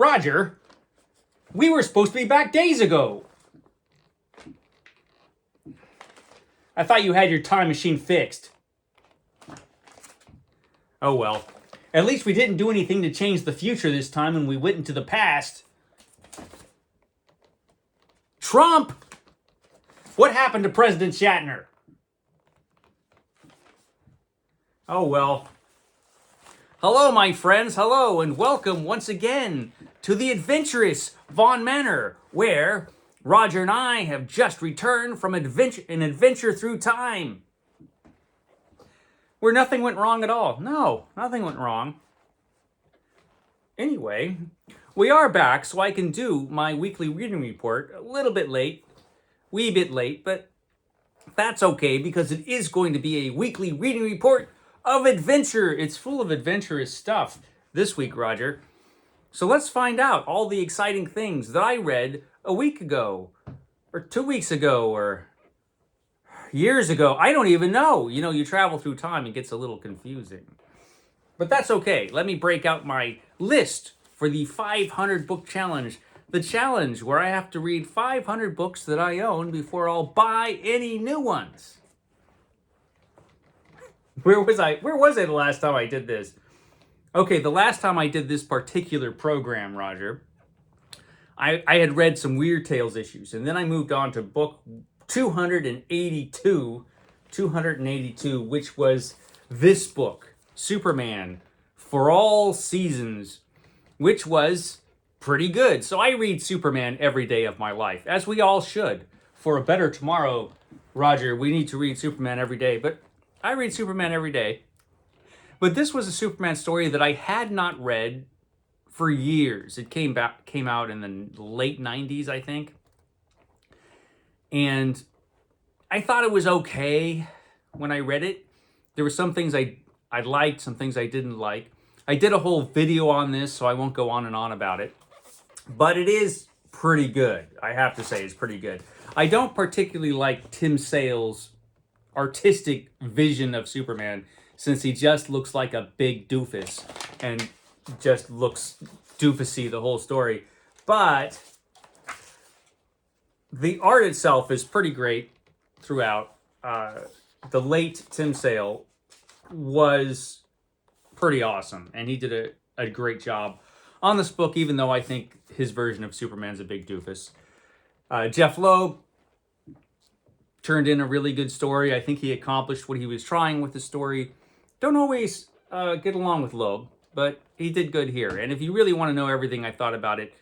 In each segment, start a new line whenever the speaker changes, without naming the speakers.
Roger, we were supposed to be back days ago. I thought you had your time machine fixed. Oh well. At least we didn't do anything to change the future this time when we went into the past. Trump! What happened to President Shatner? Oh well. Hello, my friends. Hello, and welcome once again to the adventurous Vaughn Manor, where Roger and I have just returned from an adventure through time. Where nothing went wrong at all. No, nothing went wrong. Anyway, we are back, so I can do my weekly reading report a little bit late. Wee bit late, but that's okay because it is going to be a weekly reading report of adventure. It's full of adventurous stuff this week, Roger. So let's find out all the exciting things that I read a week ago, or 2 weeks ago, or years ago. I don't even know. You know, you travel through time, it gets a little confusing. But that's okay. Let me break out my list for the 500 book challenge. The challenge where I have to read 500 books that I own before I'll buy any new ones. Where was I the last time I did this? Okay, the last time I did this particular program, Roger, I had read some Weird Tales issues, and then I moved on to book 282, which was this book, Superman for All Seasons, which was pretty good. So I read Superman every day of my life, as we all should. For a better tomorrow, Roger, we need to read Superman every day, but I read Superman every day. But this was a Superman story that I had not read for years. It came out in the late 90s, I think. And I thought it was okay when I read it. There were some things I liked, some things I didn't like. I did a whole video on this, so I won't go on and on about it. But it is pretty good. I have to say it's pretty good. I don't particularly like Tim Sale's artistic vision of Superman, since he just looks like a big doofus and just looks doofusy the whole story. But the art itself is pretty great throughout. The late Tim Sale was pretty awesome, and he did a great job on this book, even though I think his version of Superman's a big doofus. Jeff Loeb turned in a really good story. I think he accomplished what he was trying with the story. Don't always get along with Loeb, but he did good here. And if you really want to know everything I thought about it,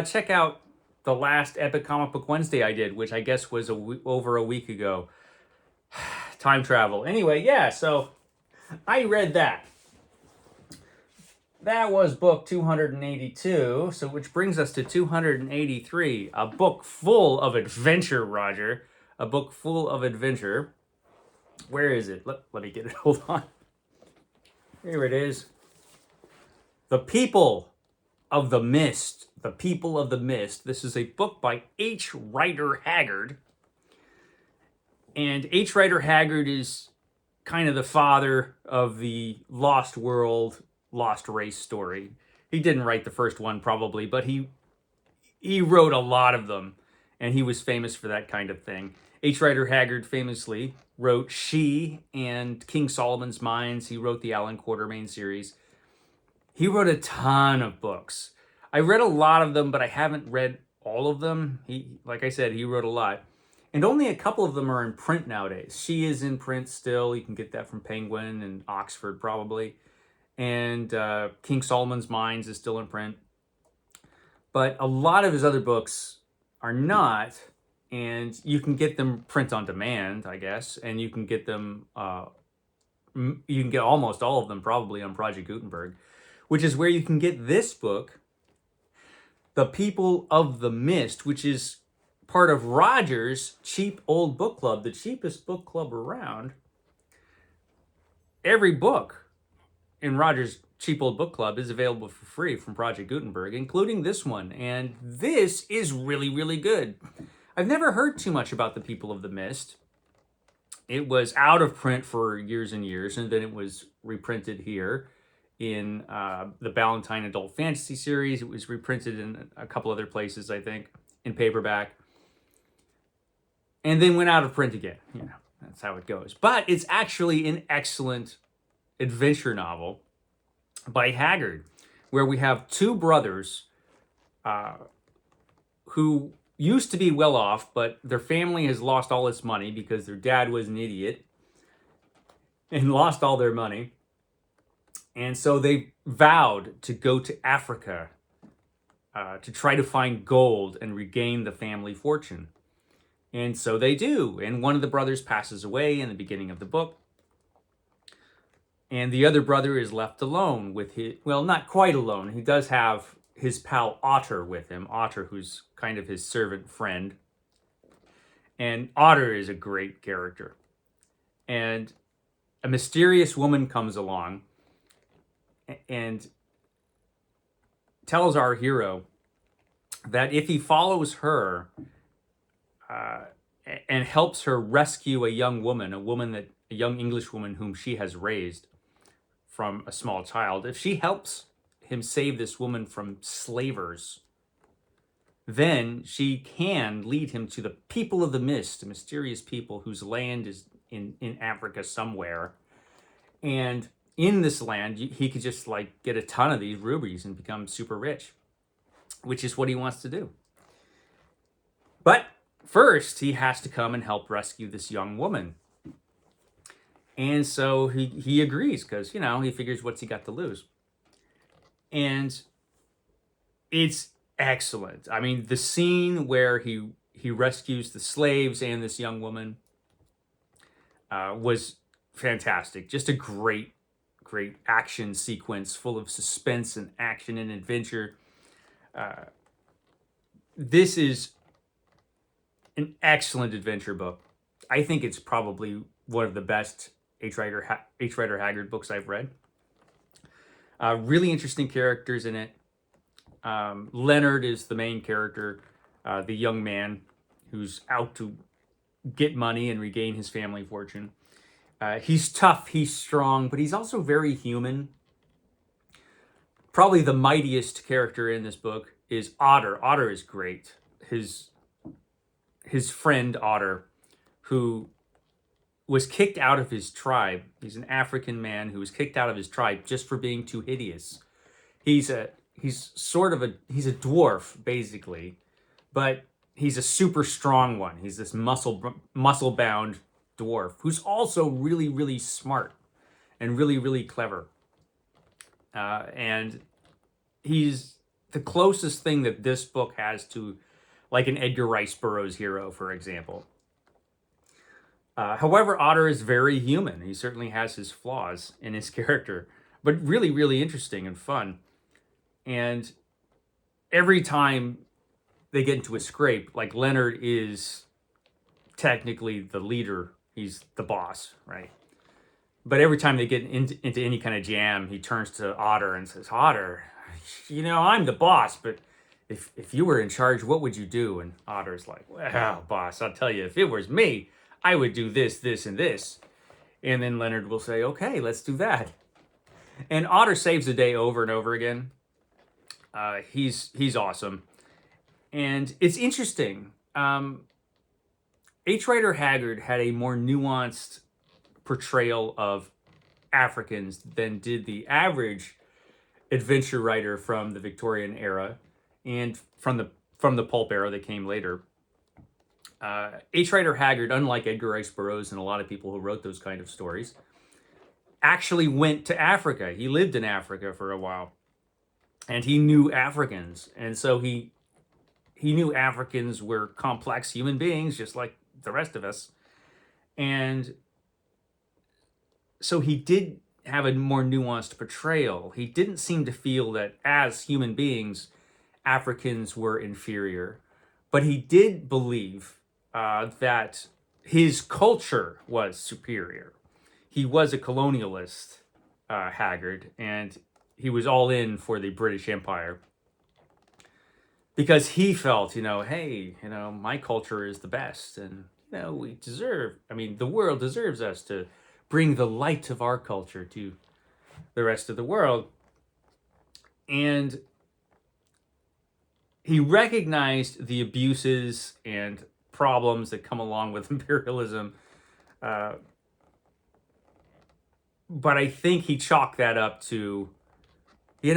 check out the last Epic Comic Book Wednesday I did, which I guess was over a week ago. Time travel. Anyway, yeah, so I read that. That was book 282, so which brings us to 283, a book full of adventure, Roger. A book full of adventure. Where is it? Let me get it. Hold on. Here it is. The People of the Mist. The People of the Mist. This is a book by H. Rider Haggard. And H. Rider Haggard is kind of the father of the Lost World, Lost Race story. He didn't write the first one probably, but he wrote a lot of them, and he was famous for that kind of thing. H. Rider Haggard famously wrote She and King Solomon's Mines. He wrote the Alan Quatermain series. He wrote a ton of books. I read a lot of them, but I haven't read all of them. Like I said, he wrote a lot. And only a couple of them are in print nowadays. She is in print still. You can get that from Penguin and Oxford probably. And King Solomon's Mines is still in print. But a lot of his other books are not. And you can get them print on demand, I guess. And you can get them, you can get almost all of them probably on Project Gutenberg, which is where you can get this book, The People of the Mist, which is part of Roger's Cheap Old Book Club, the cheapest book club around. Every book in Roger's Cheap Old Book Club is available for free from Project Gutenberg, including this one. And this is really, really good. I've never heard too much about The People of the Mist. It was out of print for years and years, and then it was reprinted here. in the Ballantine Adult Fantasy series. It was reprinted in a couple other places, I think, in paperback. And then went out of print again. You know, that's how it goes. But it's actually an excellent adventure novel by Haggard, where we have two brothers who used to be well off, but their family has lost all its money because their dad was an idiot and lost all their money. And so they vowed to go to Africa to try to find gold and regain the family fortune. And so they do. And one of the brothers passes away in the beginning of the book. And the other brother is left alone with his, well, not quite alone. He does have his pal Otter with him. Otter, who's kind of his servant friend. And Otter is a great character. And a mysterious woman comes along and tells our hero that if he follows her and helps her rescue a young English woman whom she has raised from a small child, if she helps him save this woman from slavers, then she can lead him to the people of the mist, a mysterious people whose land is in Africa somewhere. And in this land, he could just like get a ton of these rubies and become super rich, which is what he wants to do. But first, he has to come and help rescue this young woman. And so he agrees because, you know, he figures what's he got to lose. And it's excellent. I mean, the scene where he rescues the slaves and this young woman was fantastic. Just a great action sequence full of suspense and action and adventure. This is an excellent adventure book. I think it's probably one of the best H. Rider Haggard books I've read. Really interesting characters in it. Leonard is the main character, the young man who's out to get money and regain his family fortune. He's tough, he's strong, but he's also very human. Probably the mightiest character in this book is Otter. Otter is great. His friend Otter, who was kicked out of his tribe. He's an African man who was kicked out of his tribe just for being too hideous. He's a dwarf basically, but he's a super strong one. He's this muscle-bound dwarf who's also really, really smart and really, really clever. And he's the closest thing that this book has to like an Edgar Rice Burroughs hero, for example. However, Otter is very human. He certainly has his flaws in his character, but really, really interesting and fun. And every time they get into a scrape, like Leonard is technically the leader. He's the boss, right? But every time they get into any kind of jam, he turns to Otter and says, Otter, you know, I'm the boss, but if you were in charge, what would you do? And Otter's like, well, boss, I'll tell you, if it was me, I would do this, this, and this. And then Leonard will say, okay, let's do that. And Otter saves the day over and over again. He's awesome. And it's interesting. H. Rider Haggard had a more nuanced portrayal of Africans than did the average adventure writer from the Victorian era and from the pulp era that came later. H. Rider Haggard, unlike Edgar Rice Burroughs and a lot of people who wrote those kind of stories, actually went to Africa. He lived in Africa for a while, and he knew Africans, and so he knew Africans were complex human beings, just like the rest of us, and so he did have a more nuanced portrayal. He didn't seem to feel that as human beings, Africans were inferior, but he did believe that his culture was superior. He was a colonialist, Haggard, and he was all in for the British Empire because he felt, hey, my culture is the best, and the world deserves us to bring the light of our culture to the rest of the world. And he recognized the abuses and problems that come along with imperialism. Uh, but I think he chalked that up to, it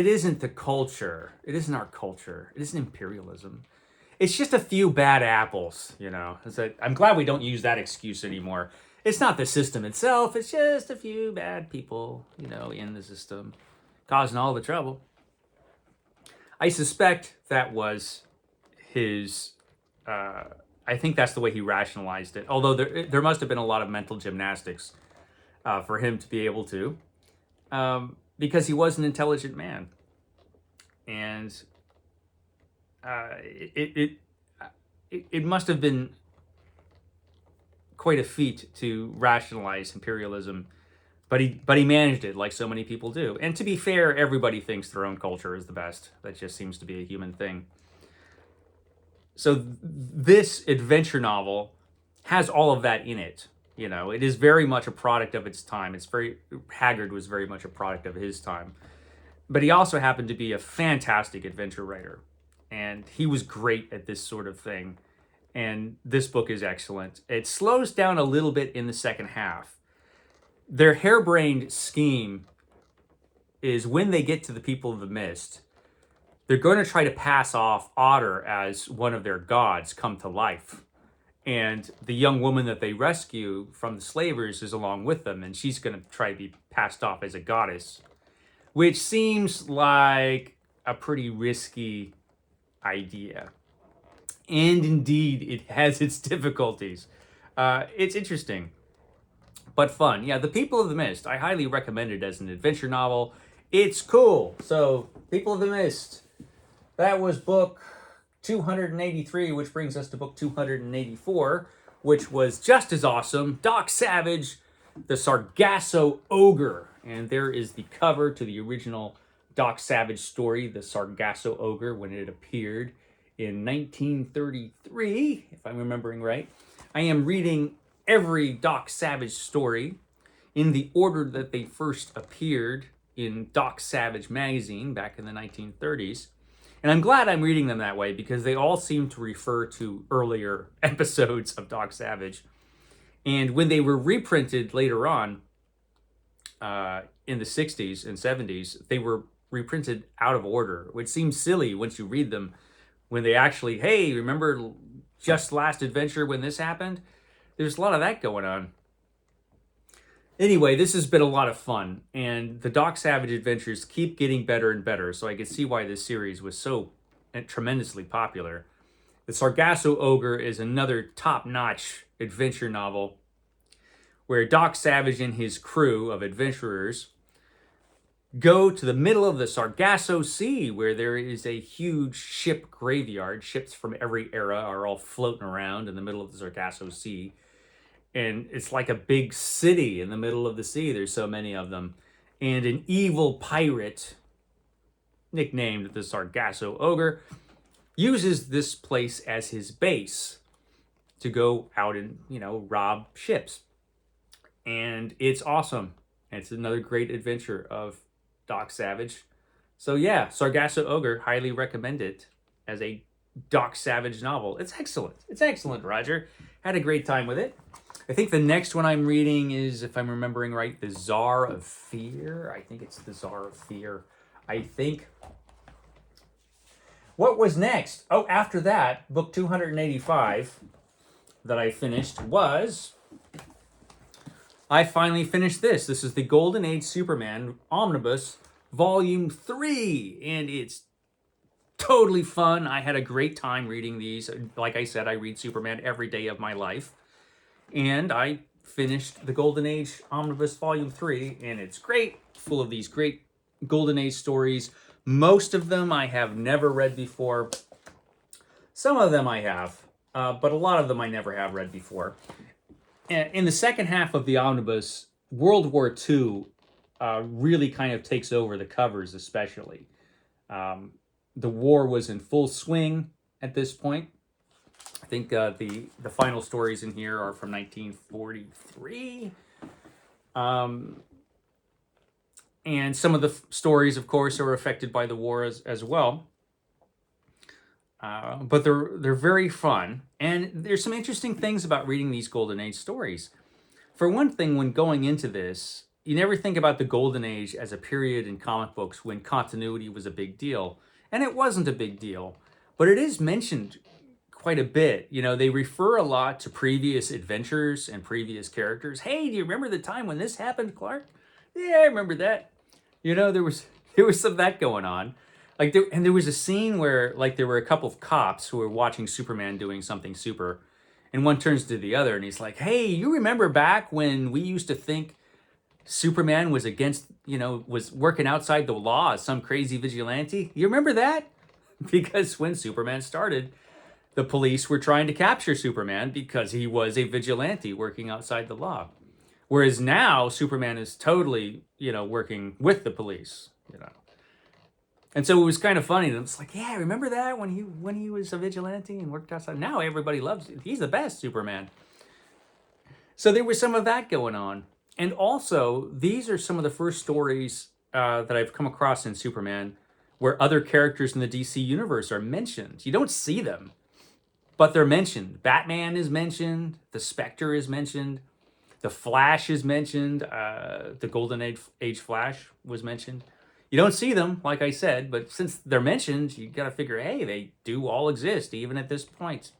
isn't the culture. It isn't our culture. It isn't imperialism. It's just a few bad apples. I'm glad we don't use that excuse anymore. It's not the system itself. It's just a few bad people, in the system causing all the trouble. I suspect that was his. I think that's the way he rationalized it. Although there must have been a lot of mental gymnastics for him to be able to, because he was an intelligent man, and it must have been quite a feat to rationalize imperialism. But he managed it like so many people do. And to be fair, everybody thinks their own culture is the best. That just seems to be a human thing. So this adventure novel has all of that in it. It is very much a product of its time. Haggard was very much a product of his time. But he also happened to be a fantastic adventure writer. And he was great at this sort of thing. And this book is excellent. It slows down a little bit in the second half. Their harebrained scheme is when they get to the people of the mist, they're going to try to pass off Otter as one of their gods come to life. And the young woman that they rescue from the slavers is along with them, and she's going to try to be passed off as a goddess, which seems like a pretty risky idea. And indeed, it has its difficulties. It's interesting. But fun. Yeah, The People of the Mist. I highly recommend it as an adventure novel. It's cool. So, People of the Mist. That was book 283, which brings us to book 284, which was just as awesome. Doc Savage, The Sargasso Ogre. And there is the cover to the original Doc Savage story, The Sargasso Ogre, when it appeared in 1933, if I'm remembering right. I am reading every Doc Savage story in the order that they first appeared in Doc Savage magazine back in the 1930s. And I'm glad I'm reading them that way because they all seem to refer to earlier episodes of Doc Savage. And when they were reprinted later on in the 60s and 70s, they were reprinted out of order, which seems silly once you read them when they actually, hey, remember just last adventure when this happened? There's a lot of that going on. Anyway, this has been a lot of fun, and the Doc Savage adventures keep getting better and better, so I can see why this series was so tremendously popular. The Sargasso Ogre is another top-notch adventure novel where Doc Savage and his crew of adventurers go to the middle of the Sargasso Sea, where there is a huge ship graveyard. Ships from every era are all floating around in the middle of the Sargasso Sea. And it's like a big city in the middle of the sea. There's so many of them. And an evil pirate, nicknamed the Sargasso Ogre, uses this place as his base to go out and, rob ships. And it's awesome. It's another great adventure of Doc Savage. So yeah, Sargasso Ogre, highly recommend it as a Doc Savage novel. It's excellent. It's excellent, Roger. Had a great time with it. I think the next one I'm reading is, if I'm remembering right, The Czar of Fear. I think it's The Czar of Fear. I think. What was next? Oh, after that, book 285 that I finished was... I finally finished this. This is the Golden Age Superman Omnibus, Volume 3. And it's totally fun. I had a great time reading these. Like I said, I read Superman every day of my life. And I finished the Golden Age Omnibus Volume 3. And it's great. Full of these great Golden Age stories. Most of them I have never read before. Some of them I have. But a lot of them I never have read before. In the second half of the omnibus, World War II really kind of takes over the covers, especially. The war was in full swing at this point. I think the final stories in here are from 1943. And some of the stories, of course, are affected by the war as well. But they're very fun. And there's some interesting things about reading these Golden Age stories. For one thing, when going into this, you never think about the Golden Age as a period in comic books when continuity was a big deal. And it wasn't a big deal. But it is mentioned quite a bit. You know, they refer a lot to previous adventures and previous characters. Hey, do you remember the time when this happened, Clark? Yeah, I remember that. You know, there was some of that going on. Like there was a scene where like there were a couple of cops who were watching Superman doing something super, and one turns to the other and he's like, "Hey, you remember back when we used to think Superman was against, was working outside the law as some crazy vigilante? You remember that?" Because when Superman started, the police were trying to capture Superman because he was a vigilante working outside the law. Whereas now Superman is totally, working with the police. And so it was kind of funny. It's like, yeah, remember that when he was a vigilante and worked outside? Now everybody loves it. He's the best Superman. So there was some of that going on. And also, these are some of the first stories that I've come across in Superman where other characters in the DC universe are mentioned. You don't see them, but they're mentioned. Batman is mentioned. The Spectre is mentioned. The Flash is mentioned. The Golden Age Flash was mentioned. You don't see them, like I said, but since they're mentioned, you got to figure, hey, they do all exist, even at this point.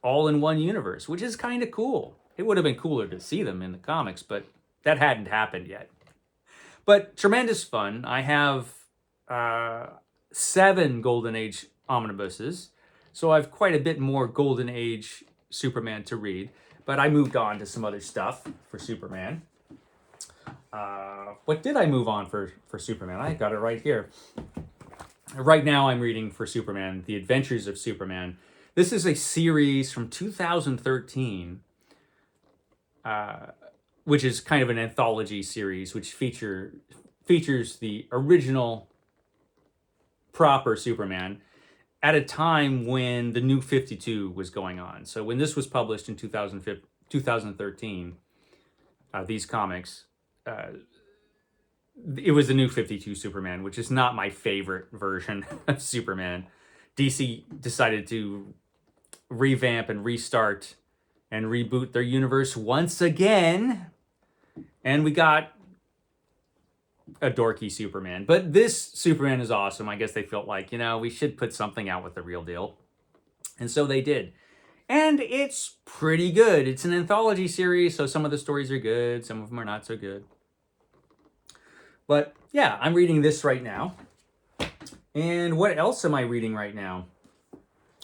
All in one universe, which is kind of cool. It would have been cooler to see them in the comics, but that hadn't happened yet. But tremendous fun. I have 7 Golden Age omnibuses, so I have quite a bit more Golden Age Superman to read. But I moved on to some other stuff for Superman. What did I move on for Superman? I got it right here. Right now I'm reading for Superman, The Adventures of Superman. This is a series from 2013, which is kind of an anthology series, which features the original proper Superman at a time when the New 52 was going on. So when this was published in 2013, these comics, it was the New 52 Superman, which is not my favorite version of Superman. DC decided to revamp and restart and reboot their universe once again, and we got a dorky Superman. But this Superman is awesome. I guess they felt like, we should put something out with the real deal. And so they did. And it's pretty good. It's an anthology series, so some of the stories are good, some of them are not so good. But yeah, I'm reading this right now. And what else am I reading right now?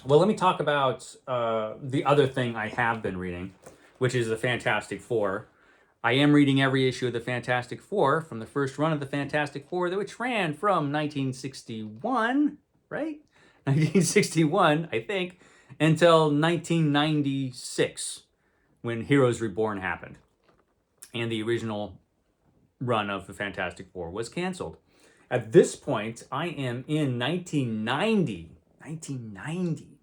Well, let me talk about the other thing I have been reading, which is the Fantastic Four. I am reading every issue of the Fantastic Four from the first run of the Fantastic Four, which ran from 1961, right? 1961, I think, until 1996, when Heroes Reborn happened. And the original run of the Fantastic Four was canceled. At this point, I am in 1990. 1990.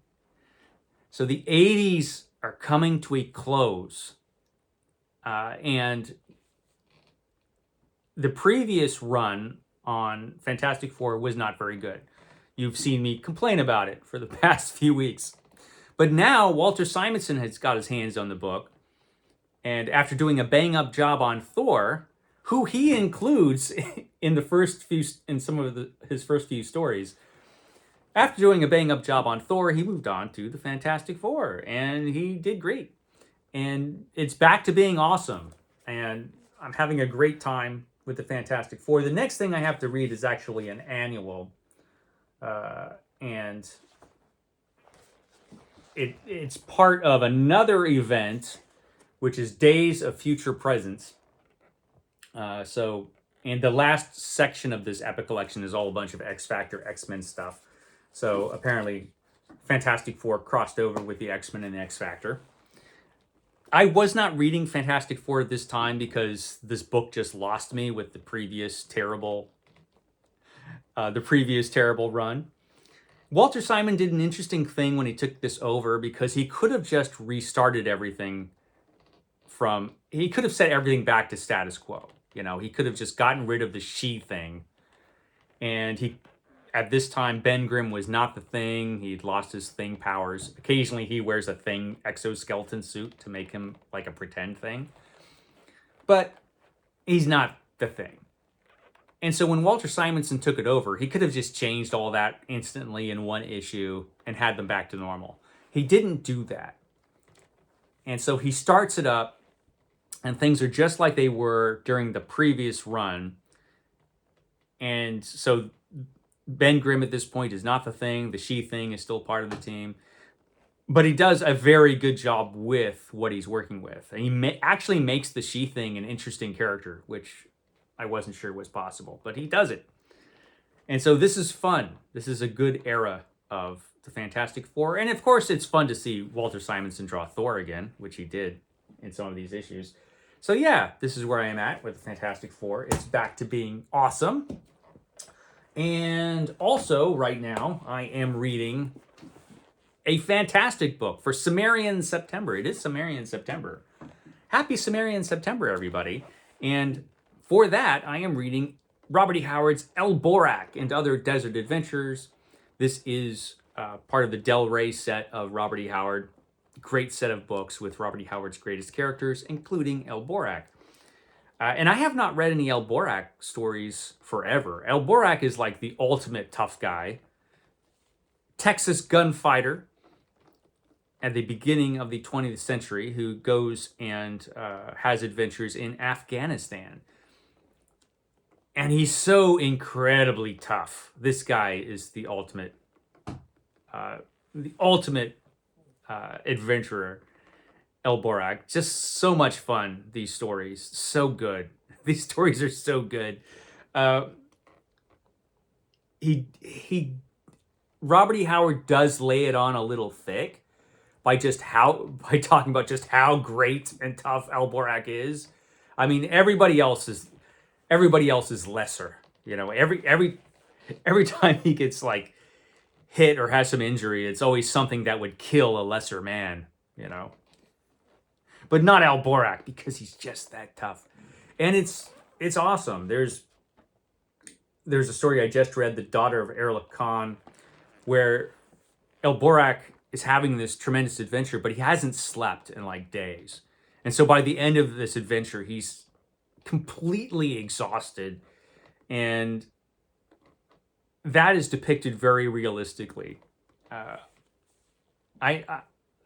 So the 80s are coming to a close. And the previous run on Fantastic Four was not very good. You've seen me complain about it for the past few weeks. But now Walter Simonson has got his hands on the book. And after doing a bang-up job on Thor, who he includes in some of his first few stories, after doing a bang-up job on Thor, he moved on to the Fantastic Four, and he did great. And it's back to being awesome, and I'm having a great time with the Fantastic Four. The next thing I have to read is actually an annual, and it's part of another event, which is Days of Future Presence. And the last section of this epic collection is all a bunch of X-Factor, X-Men stuff. So apparently Fantastic Four crossed over with the X-Men and the X-Factor. I was not reading Fantastic Four at this time because this book just lost me with the previous terrible run. Walter Simon did an interesting thing when he took this over, because he could have just restarted everything he could have set everything back to status quo. You know, he could have just gotten rid of the she thing. And at this time, Ben Grimm was not the Thing. He'd lost his Thing powers. Occasionally, he wears a Thing exoskeleton suit to make him like a pretend Thing. But he's not the Thing. And so when Walter Simonson took it over, he could have just changed all that instantly in one issue and had them back to normal. He didn't do that. And so he starts it up, and things are just like they were during the previous run. And so Ben Grimm at this point is not the Thing. The she Thing is still part of the team. But he does a very good job with what he's working with. And he actually makes the she Thing an interesting character, which I wasn't sure was possible. But he does it. And so this is fun. This is a good era of the Fantastic Four. And of course, it's fun to see Walter Simonson draw Thor again, which he did in some of these issues. So yeah, this is where I am at with the Fantastic Four. It's back to being awesome. And also, right now, I am reading a fantastic book for Sumerian September. It is Sumerian September. Happy Sumerian September, everybody. And for that, I am reading Robert E. Howard's El Borak and Other Desert Adventures. This is part of the Del Rey set of Robert E. Howard. Great set of books with Robert E. Howard's greatest characters, including El Borak. And I have not read any El Borak stories forever. El Borak is like the ultimate tough guy. Texas gunfighter at the beginning of the 20th century who goes and has adventures in Afghanistan. And he's so incredibly tough. This guy is the ultimate adventurer. El Borak. Just so much fun, these stories. So good. These stories are so good. Robert E. Howard does lay it on a little thick by talking about just how great and tough El Borak is. I mean, everybody else is lesser. You know, every time he gets like hit or has some injury, it's always something that would kill a lesser man, you know. But not El Borak, because he's just that tough. And it's awesome. There's a story I just read, The Daughter of Erlich Khan, where El Borak is having this tremendous adventure, but he hasn't slept in like days. And so by the end of this adventure, he's completely exhausted. And that is depicted very realistically.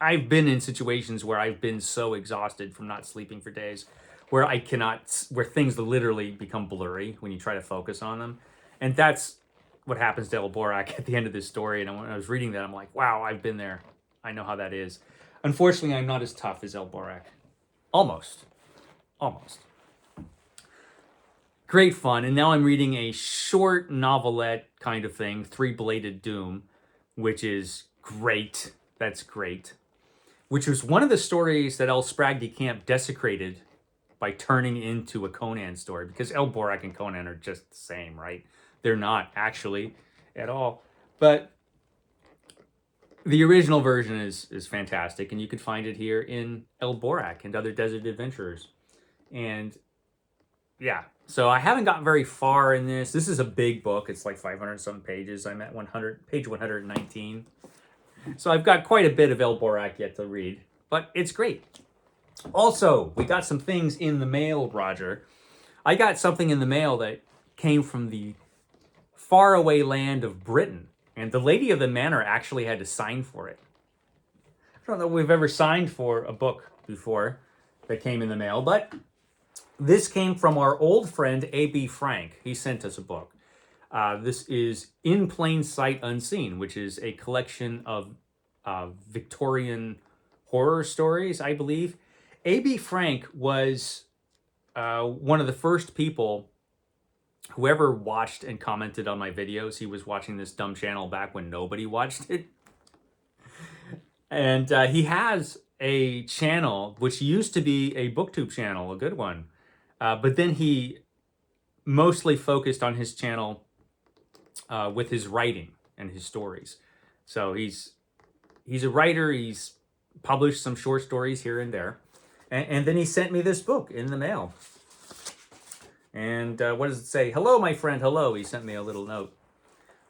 I've been in situations where I've been so exhausted from not sleeping for days where where things literally become blurry when you try to focus on them. And that's what happens to El Borak at the end of this story. And when I was reading that, I'm like, wow, I've been there. I know how that is. Unfortunately, I'm not as tough as El Borak. Almost. Great fun. And now I'm reading a short novelette kind of thing, Three Bladed Doom, which is great. That's great. Which was one of the stories that L. Spragg Camp desecrated by turning into a Conan story, because El Borak and Conan are just the same, right? They're not actually at all. But the original version is fantastic, and you could find it here in El Borak and Other Desert Adventurers. And yeah, so I haven't gotten very far in this. This is a big book. It's like 500-something pages. I'm at page 119. So I've got quite a bit of El Borak yet to read, but it's great. Also, we got some things in the mail, Roger. I got something in the mail that came from the faraway land of Britain, and the lady of the manor actually had to sign for it. I don't know if we've ever signed for a book before that came in the mail, but this came from our old friend, A.B. Frank. He sent us a book. This is In Plain Sight Unseen, which is a collection of Victorian horror stories, I believe. A.B. Frank was one of the first people who ever watched and commented on my videos. He was watching this dumb channel back when nobody watched it. And he has a channel, which used to be a BookTube channel, a good one. But then he mostly focused on his channel with his writing and his stories. So he's a writer. He's published some short stories here and there. And then he sent me this book in the mail. And what does it say? Hello, my friend. Hello. He sent me a little note.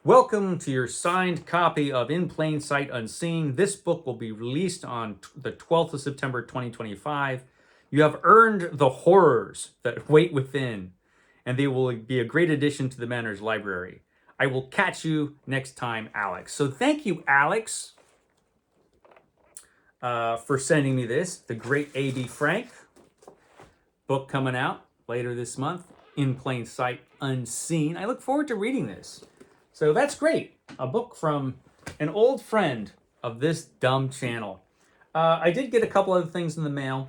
Welcome to your signed copy of In Plain Sight Unseen. This book will be released on the 12th of September, 2025. You have earned the horrors that wait within, and they will be a great addition to the Manor's library. I will catch you next time, Alex. So thank you, Alex, for sending me this. The great A.B. Frank book coming out later this month, In Plain Sight Unseen. I look forward to reading this. So that's great. A book from an old friend of this dumb channel. I did get a couple other things in the mail.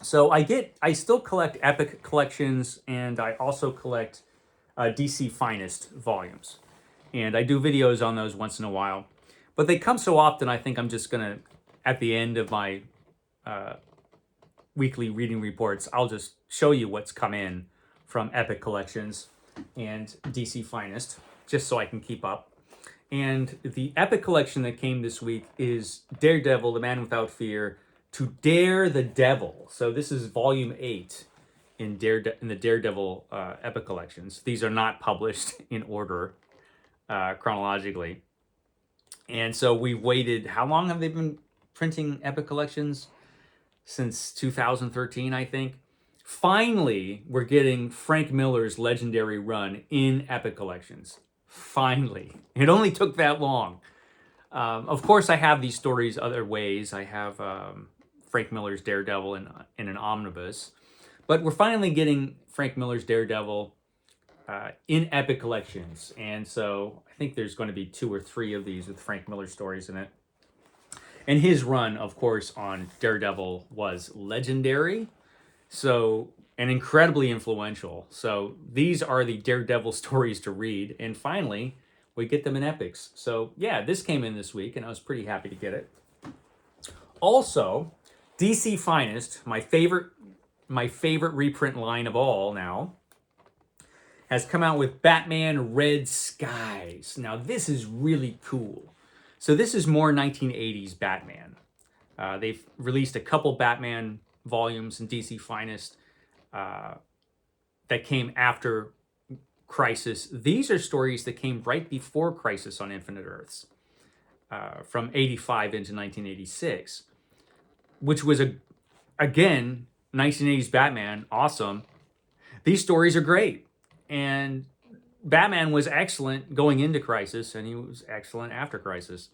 So I still collect Epic collections, and I also collect DC Finest volumes. And I do videos on those once in a while. But they come so often, I think I'm just going to, at the end of my weekly reading reports, I'll just show you what's come in from Epic Collections and DC Finest, just so I can keep up. And the Epic Collection that came this week is Daredevil, The Man Without Fear, To Dare the Devil. So this is volume 8 in the Daredevil Epic Collections. These are not published in order chronologically. And so we've waited, how long have they been printing Epic Collections? Since 2013, I think. Finally, we're getting Frank Miller's legendary run in Epic Collections. Finally. It only took that long. Of course, I have these stories other ways. I have Frank Miller's Daredevil in an omnibus. But we're finally getting Frank Miller's Daredevil in Epic Collections. And so I think there's going to be 2 or 3 of these with Frank Miller stories in it. And his run, of course, on Daredevil was legendary, so and incredibly influential. So these are the Daredevil stories to read. And finally, we get them in epics. So yeah, this came in this week, and I was pretty happy to get it. Also, DC Finest, my favorite reprint line of all now, has come out with Batman Red Skies. Now this is really cool. So this is more 1980s Batman. They've released a couple Batman volumes in DC Finest that came after Crisis. These are stories that came right before Crisis on Infinite Earths, from 85 into 1986, which was, again, 1980s Batman, awesome. These stories are great. And Batman was excellent going into Crisis, and he was excellent after Crisis.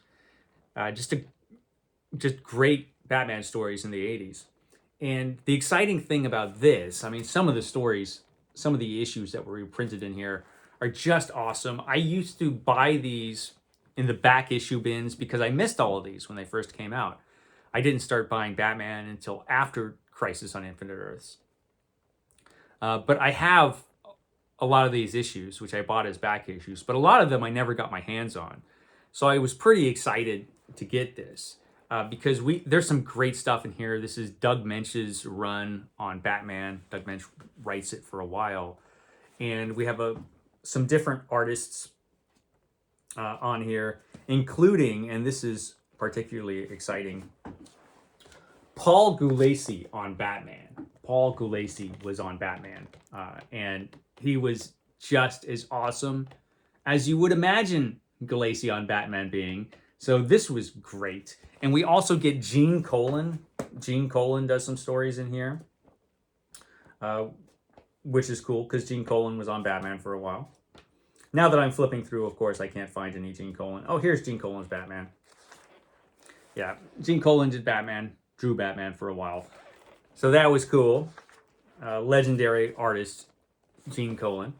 Just great Batman stories in the 80s. And the exciting thing about this, I mean, some of the stories, some of the issues that were reprinted in here are just awesome. I used to buy these in the back issue bins because I missed all of these when they first came out. I didn't start buying Batman until after Crisis on Infinite Earths. But I have a lot of these issues, which I bought as back issues, but a lot of them I never got my hands on. So I was pretty excited to get this because there's some great stuff in here. This is Doug Mensch's run on Batman. Doug Mensch writes it for a while. And we have some different artists on here, including, and this is particularly exciting, Paul Gulacy on Batman. Paul Gulacy was on Batman, and he was just as awesome as you would imagine Gulacy on Batman being. So this was great. And we also get Gene Colan. Gene Colan does some stories in here, which is cool because Gene Colan was on Batman for a while. Now that I'm flipping through, of course, I can't find any Gene Colan. Oh, here's Gene Colan's Batman. Yeah, Gene Colan did Batman, drew Batman for a while. So that was cool. Legendary artist Gene Colan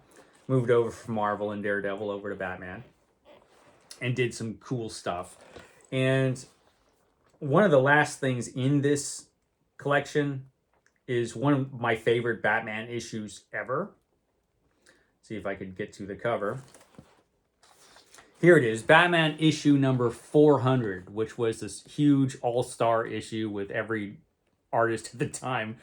moved over from Marvel and Daredevil over to Batman and did some cool stuff. And one of the last things in this collection is one of my favorite Batman issues ever. See if I could get to the cover. Here it is, Batman issue number 400, which was this huge all-star issue with every artist at the time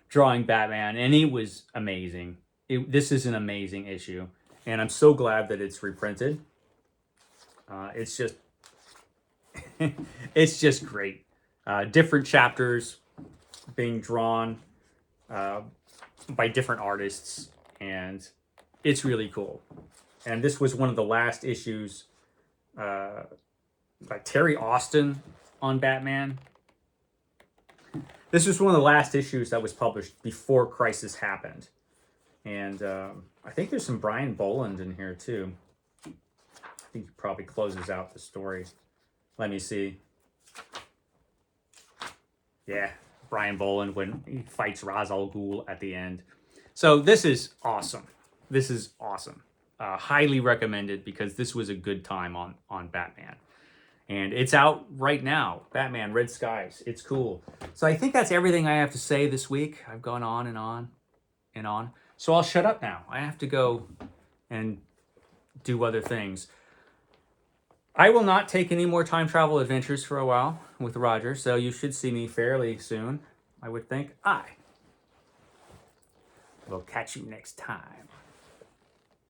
drawing Batman, and it was amazing. This is an amazing issue, and I'm so glad that it's reprinted. It's just, it's just great. Different chapters being drawn by different artists, and it's really cool. And this was one of the last issues by Terry Austin on Batman. This was one of the last issues that was published before Crisis happened. And I think there's some Brian Boland in here too. I think he probably closes out the story. Let me see. Yeah, Brian Boland when he fights Ra's al Ghul at the end. So this is awesome. This is awesome. Highly recommended because this was a good time on Batman. And it's out right now. Batman, Red Skies. It's cool. So I think that's everything I have to say this week. I've gone on and on and on. So I'll shut up now. I have to go and do other things. I will not take any more time travel adventures for a while with Roger, so you should see me fairly soon, I would think. I will catch you next time.